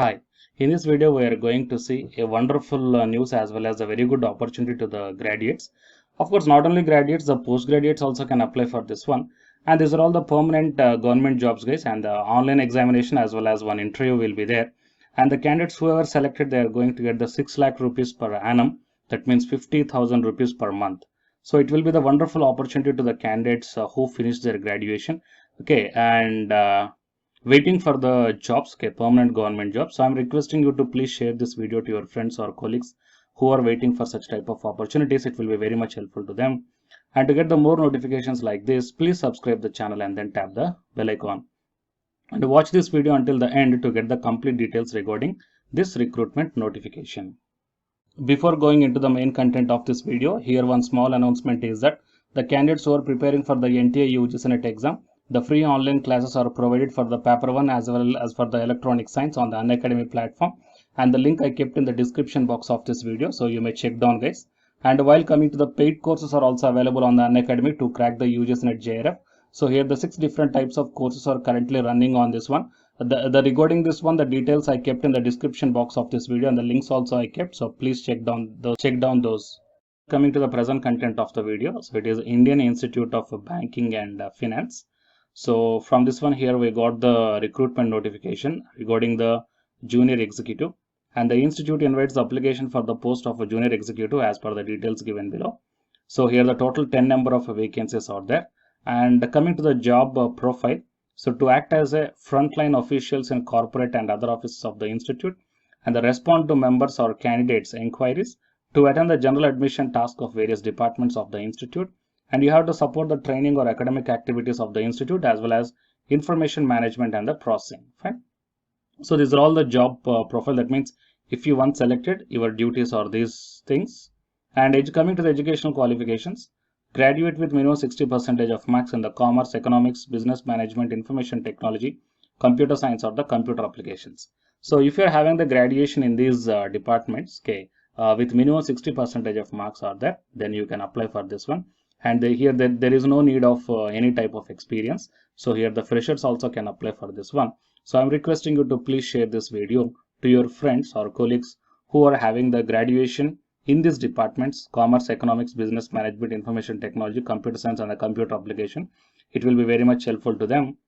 Hi, in this video we are going to see a wonderful news as well as a very good opportunity to the graduates. Of course, not only graduates, the postgraduates also can apply for this one. And these are all the permanent government jobs, guys, and the online examination as well as one interview will be there. And the candidates who are selected, they are going to get the 6 lakh rupees per annum. That means 50,000 rupees per month. So it will be the wonderful opportunity to the candidates who finish their graduation. Okay, and waiting for the jobs, okay, permanent government jobs. So I'm requesting you to please share this video to your friends or colleagues who are waiting for such type of opportunities. It will be very much helpful to them. And to get the more notifications like this, please subscribe the channel and then tap the bell icon. And watch this video until the end to get the complete details regarding this recruitment notification. Before going into the main content of this video, here one small announcement is that the candidates who are preparing for the NTA UGC NET exam, the free online classes are provided for the paper 1 as well as for the electronic science on the Unacademy platform, and the link I kept in the description box of this video, so you may check down, guys. And while coming to the paid courses are also available on the Unacademy to crack the UGC NET JRF. So here the 6 different types of courses are currently running on this one. The regarding this one, the details I kept in the description box of this video, and the links also I kept, so please check down those. Coming to the present content of the video, so it is Indian Institute of Banking and Finance. So from this one here we got the recruitment notification regarding the junior executive, and the institute invites the application for the post of a junior executive as per the details given below. So here the total 10 number of vacancies are there. And coming to the job profile, so to act as a frontline officials in corporate and other offices of the institute, and the respond to members or candidates inquiries, to attend the general admission task of various departments of the institute, and you have to support the training or academic activities of the institute as well as information management and the processing. Fine. So these are all the job profile. That means if you once selected, your duties are these things. And coming to the educational qualifications, graduate with minimum 60% of marks in the commerce, economics, business management, information technology, computer science, or the computer applications. So if you are having the graduation in these departments, okay, with minimum 60% of marks are there, then you can apply for this one. And here there is no need of any type of experience. So here the freshers also can apply for this one. So I'm requesting you to please share this video to your friends or colleagues who are having the graduation in these departments: commerce, economics, business management, information technology, computer science, and the computer application. It will be very much helpful to them.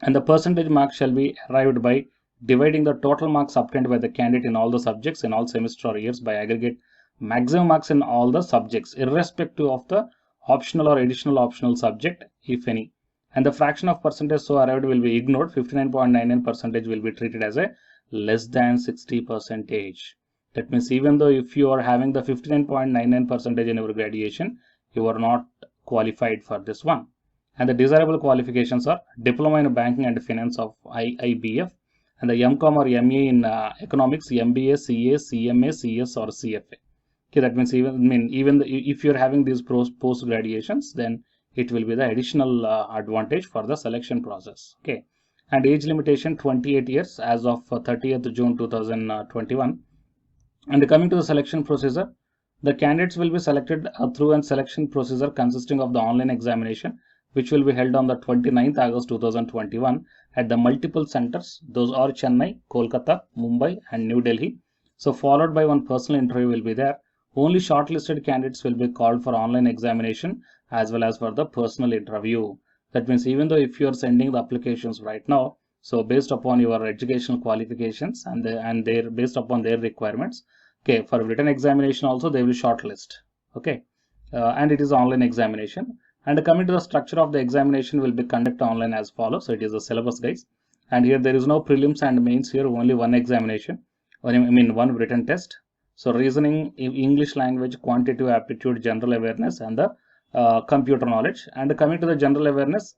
And the percentage marks shall be arrived by dividing the total marks obtained by the candidate in all the subjects in all semester or years by aggregate maximum marks in all the subjects, irrespective of the optional or additional optional subject, if any. And the fraction of percentage so arrived will be ignored. 59.99% will be treated as a less than 60%. That means even though if you are having the 59.99% in your graduation, you are not qualified for this one. And the desirable qualifications are diploma in banking and finance of IIBF, and the MCOM or MA in economics, MBA, CA, CMA, CS, or CFA. Okay, that means even if you're having these post graduations, then it will be the additional advantage for the selection process. Okay, and age limitation 28 years as of 30th June 2021. And coming to the selection procedure, the candidates will be selected through a selection procedure consisting of the online examination, which will be held on the 29th August 2021 at the multiple centers. Those are Chennai, Kolkata, Mumbai, and New Delhi. So followed by one personal interview will be there. Only shortlisted candidates will be called for online examination as well as for the personal interview. That means even though if you are sending the applications right now, so based upon your educational qualifications and they're based upon their requirements, okay, for written examination also they will shortlist. Okay, and it is online examination. And coming to the structure of the examination will be conducted online as follows. So it is a syllabus, guys, and here there is no prelims and mains. Here only one examination, one written test. So reasoning, English language, quantitative aptitude, general awareness, and the computer knowledge. And coming to the general awareness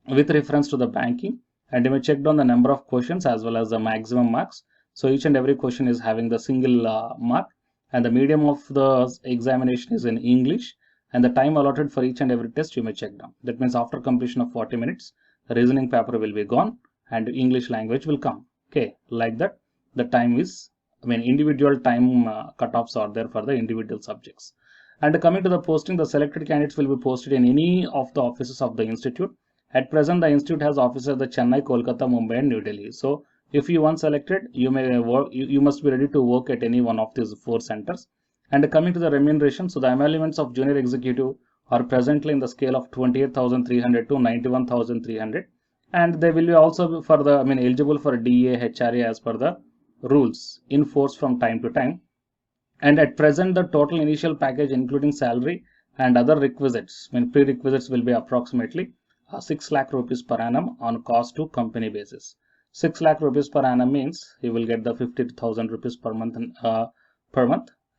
with reference to the banking, and you may check down the number of questions as well as the maximum marks. So each and every question is having the single mark, and the medium of the examination is in English, and the time allotted for each and every test you may check down. That means after completion of 40 minutes, the reasoning paper will be gone and English language will come. Okay, like that, the time is, individual time cutoffs are there for the individual subjects. And coming to the posting, the selected candidates will be posted in any of the offices of the institute. At present, the institute has offices at the Chennai, Kolkata, Mumbai, and New Delhi. So If you once selected, you may work, you must be ready to work at any one of these 4 centers. And coming to the remuneration, so the emoluments of junior executive are presently in the scale of 28,300 to 91,300, and they will be also for the eligible for DA HRA as per the rules in force from time to time. And at present, the total initial package including salary and other requisites, prerequisites, will be approximately 6 lakh rupees per annum on cost to company basis. 6 lakh rupees per annum means you will get the 50,000 rupees per month.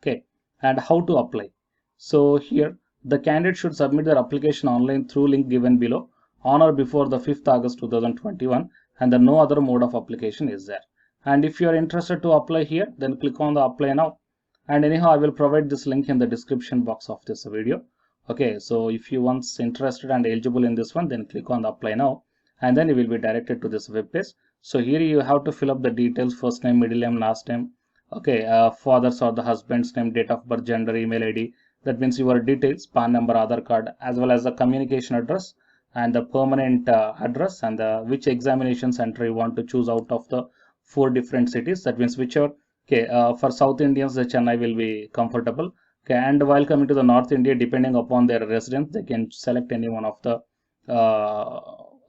Okay. And how to apply? So here the candidate should submit their application online through link given below on or before the 5th August 2021, and no other mode of application is there. And if you are interested to apply here, then click on the apply now. And anyhow, I will provide this link in the description box of this video. Okay, so if you once interested and eligible in this one, then click on the apply now, and then you will be directed to this web page. So here you have to fill up the details: first name, middle name, last name. Okay, father's or the husband's name, date of birth, gender, email ID. That means your details, PAN number, Aadhaar card, as well as the communication address and the permanent address, and which examination center you want to choose out of the 4 different cities. That means whichever. Okay, for South Indians, the Chennai will be comfortable. Okay, and while coming to the North India, depending upon their residence, they can select any one of the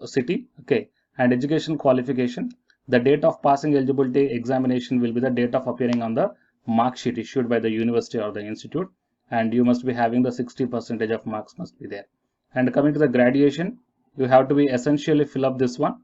city. Okay, and education qualification. The date of passing eligibility examination will be the date of appearing on the mark sheet issued by the university or the institute, and you must be having the 60% of marks must be there. And coming to the graduation, you have to be essentially fill up this one.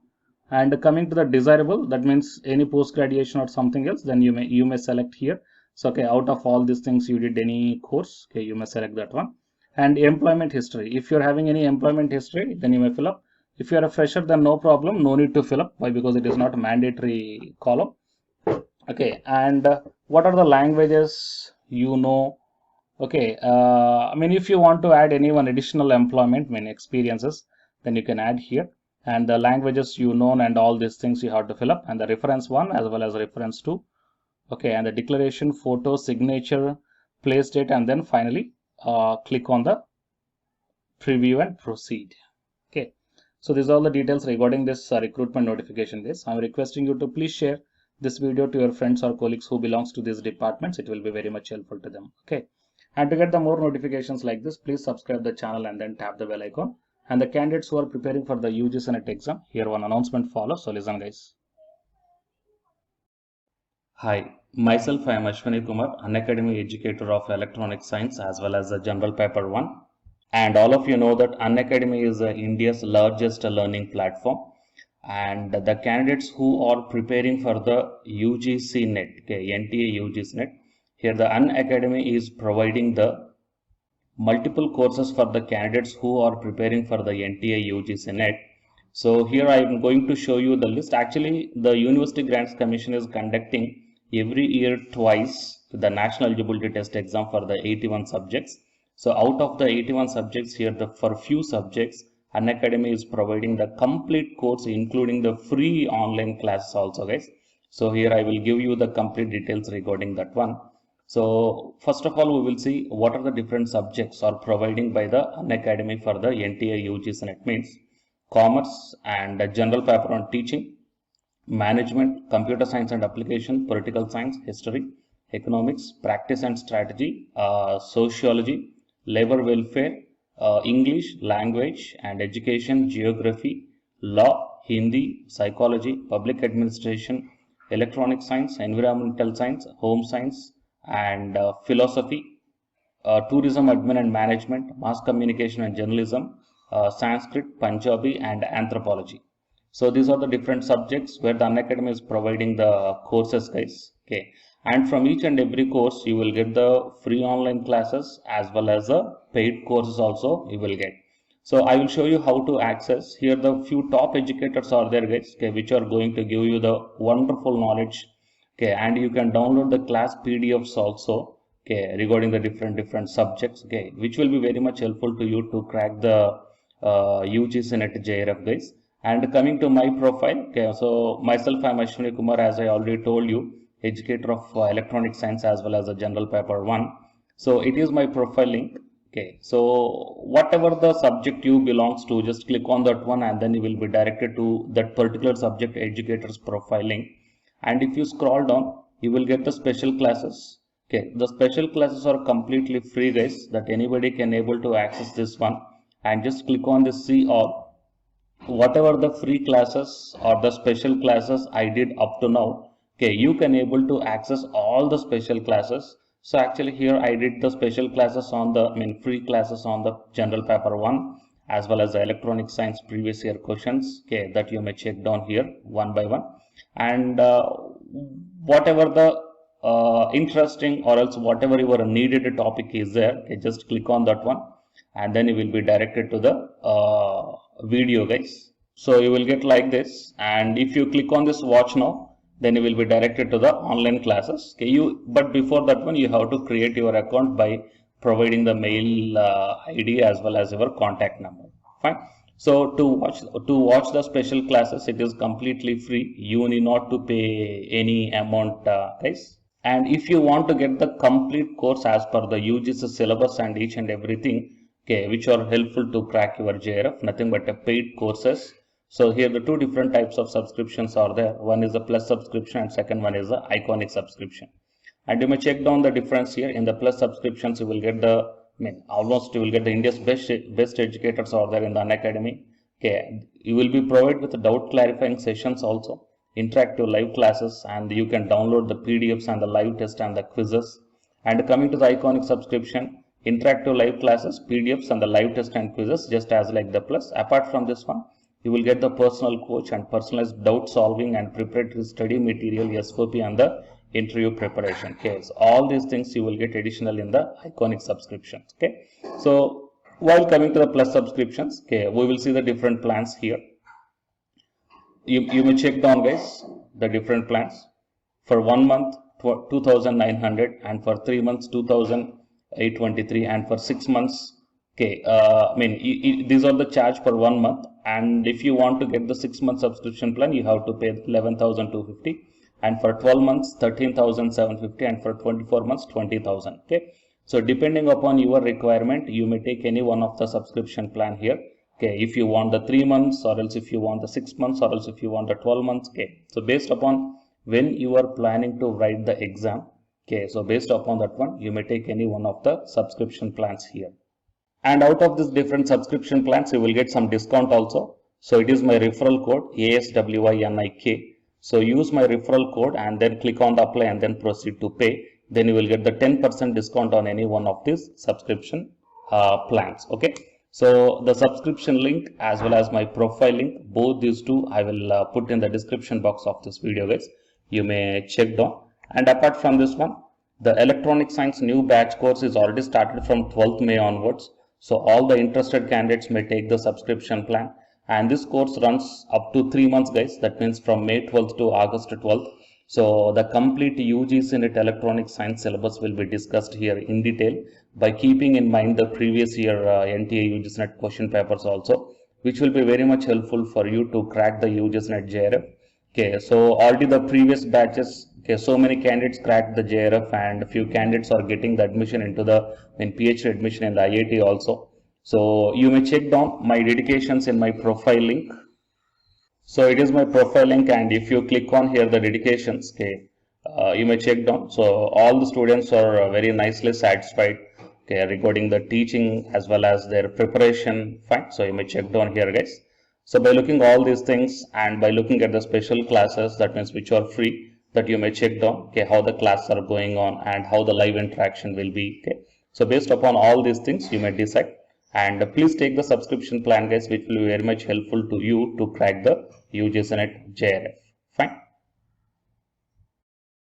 And coming to the desirable, that means any post graduation or something else, then you may select here. So okay, out of all these things you did any course, okay, you may select that one. And employment history, if you're having any employment history, then you may fill up. If you are a fresher, then no problem, no need to fill up. Why? Because it is not a mandatory column. Okay, and what are the languages you know? Okay, if you want to add any one additional employment experiences, then you can add here. And the languages you know and all these things you have to fill up, and the reference 1 as well as reference 2. Okay, and the declaration, photo, signature, place date, and then finally click on the preview and proceed. Okay, so these are all the details regarding this recruitment notification. I'm requesting you to please share this video to your friends or colleagues who belongs to these departments. It will be very much helpful to them. Okay, and to get the more notifications like this, please subscribe the channel and then tap the bell icon. And the candidates who are preparing for the UGC NET exam, here one announcement follows. So listen, guys. Hi, myself I am Ashwani Kumar, Unacademy educator of Electronic Science as well as the General Paper 1. And all of you know that Unacademy is India's largest learning platform. And the candidates who are preparing for the UGC NET, okay, NTA UGC NET, here the Unacademy is providing the multiple courses for the candidates who are preparing for the NTA UGC NET. So here I am going to show you the list. Actually, the University Grants Commission is conducting every year twice the National Eligibility Test exam for the 81 subjects. So out of the 81 subjects here, for few subjects, Unacademy is providing the complete course, including the free online classes also, guys. So here I will give you the complete details regarding that one. So first of all, we will see what are the different subjects are providing by the Unacademy for the NTA UGC NET. Means commerce and general paper on teaching, management, computer science and application, political science, history, economics, practice and strategy, sociology, labor welfare, English, language and education, geography, law, Hindi, psychology, public administration, electronic science, environmental science, home science, and philosophy, tourism, admin and management, mass communication and journalism, Sanskrit, Punjabi, and anthropology. So these are the different subjects where the Unacademy is providing the courses, guys. Okay, and from each and every course you will get the free online classes as well as the paid courses also you will get. So I will show you how to access. Here the few top educators are there, guys, okay, which are going to give you the wonderful knowledge. Okay, and you can download the class PDFs also, okay, regarding the different subjects, okay, which will be very much helpful to you to crack the UGC NET JRF, guys. And coming to my profile, okay, so myself I am Ashwani Kumar, as I already told you, educator of electronic science as well as a general paper 1. So it is my profile link. Okay, so whatever the subject you belongs to, just click on that one and then you will be directed to that particular subject educator's profile link. And if you scroll down, you will get the special classes. Okay, the special classes are completely free, guys, that anybody can able to access this one. And just click on the see all. Whatever the free classes or the special classes I did up to now, okay, you can able to access all the special classes. So actually here I did the special classes on the free classes on the general paper 1 as well as the electronic science previous year questions, okay, that you may check down here one by one. And whatever the interesting or else whatever your needed topic is there, okay, just click on that one and then you will be directed to the video, guys. So you will get like this, and if you click on this watch now, then you will be directed to the online classes. Okay, but before that one you have to create your account by providing the mail ID as well as your contact number. Fine. So to watch the special classes, it is completely free. You need not to pay any amount, guys. And if you want to get the complete course as per the UGC syllabus and each and everything, okay, which are helpful to crack your JRF, nothing but a paid courses. So here the two different types of subscriptions are there. One is the plus subscription and second one is the iconic subscription. And you may check down the difference here. In the plus subscriptions, you will get the, almost you will get the India's best educators are there in the Unacademy. Okay, you will be provided with doubt clarifying sessions also, interactive live classes, and you can download the PDFs and the live test and the quizzes. And coming to the iconic subscription, interactive live classes, PDFs and the live test and quizzes, just as like the plus. Apart from this one, you will get the personal coach and personalized doubt solving and preparatory study material, SOP, and the interview preparation. Okay, so all these things you will get additional in the iconic subscriptions. Okay, so while coming to the plus subscriptions, okay, we will see the different plans here. You may check down, guys, the different plans. For 1 month 2,900, and for 3 months 2,823, and for 6 months, okay, these are the charge for 1 month. And if you want to get the 6-month subscription plan, you have to pay 11,250, and for 12 months 13,750, and for 24 months 20,000. Okay, so depending upon your requirement, you may take any one of the subscription plan here. Okay, if you want the 3 months, or else if you want the 6 months, or else if you want the 12 months. Okay, so based upon when you are planning to write the exam, okay, so based upon that one, you may take any one of the subscription plans here. And out of this different subscription plans, you will get some discount also. So it is my referral code ASWINIK. So use my referral code and then click on the apply and then proceed to pay. Then you will get the 10% discount on any one of these subscription plans. Okay. So the subscription link as well as my profile link, both these two I will put in the description box of this video, guys. You may check down. And apart from this one, the electronic science new batch course is already started from 12th May onwards. So all the interested candidates may take the subscription plan. And this course runs up to 3 months, guys. That means from May 12th to August 12th. So the complete UGC NET electronic science syllabus will be discussed here in detail by keeping in mind the previous year NTA UGC NET question papers also, which will be very much helpful for you to crack the UGC NET JRF. Okay, so already the previous batches, okay, so many candidates cracked the JRF and a few candidates are getting the admission into the PhD admission in the IIT also. So you may check down my dedications in my profile link. So it is my profile link, and if you click on here the dedications, okay, you may check down. So all the students are very nicely satisfied, okay, regarding the teaching as well as their preparation. Fine. So you may check down here, guys. So by looking all these things and by looking at the special classes, that means which are free, that you may check down, okay, how the classes are going on and how the live interaction will be. Okay. So based upon all these things, you may decide. And please take the subscription plan, guys, which will be very much helpful to you to crack the UGC NET JRF. Fine.